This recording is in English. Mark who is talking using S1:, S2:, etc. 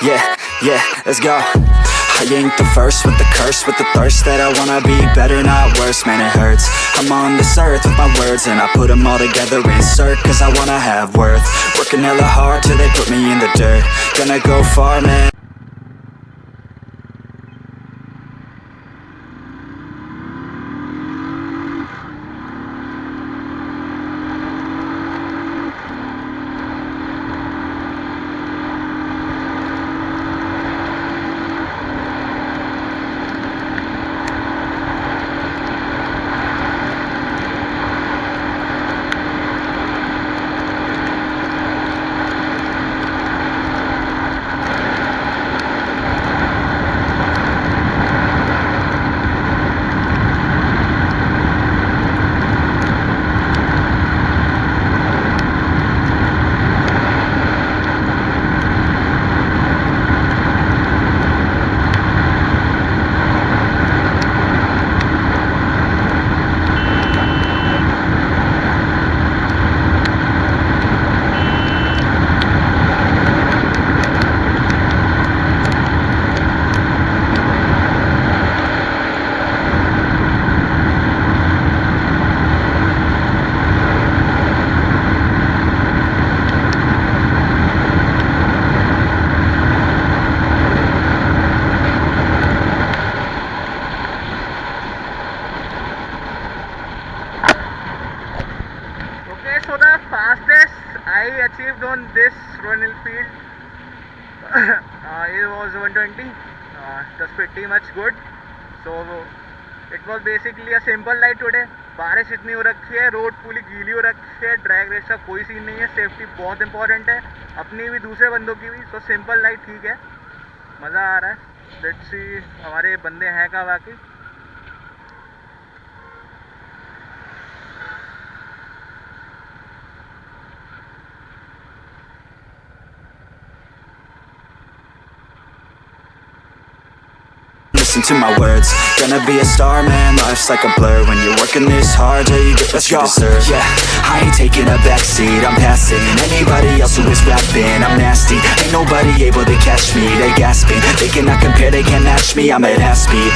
S1: yeah, let's go. I ain't the first with the curse, with the thirst that I wanna be better, not worse, man it hurts. I'm on this earth with my words and I put them all together, insert, cause I wanna have worth. Working hella hard till they put me in the dirt. Gonna go far, man.
S2: So the fastest I achieved on this Enfield it was 120. That's pretty much good. So it was basically a simple ride today. बारिश इतनी हो रखी है, road पूरी गीली हो रखी है, ड्रैग रेस का कोई सीन नहीं है, सेफ्टी बहुत इंपॉर्टेंट है, अपनी भी दूसरे बंदों की भी. तो सिंपल राइड ठीक है, मज़ा आ रहा है. लेट्स सी हमारे बंदे हैं का बाकी.
S1: Listen to my words, gonna be a star, man. Life's like a blur when you're working this hard, yeah, you get what you deserve. Yeah, I ain't taking a backseat, I'm passing anybody else who is rapping. I'm nasty, ain't nobody able to catch me. They gasping, they cannot compare, they can't match me. I'm at half speed.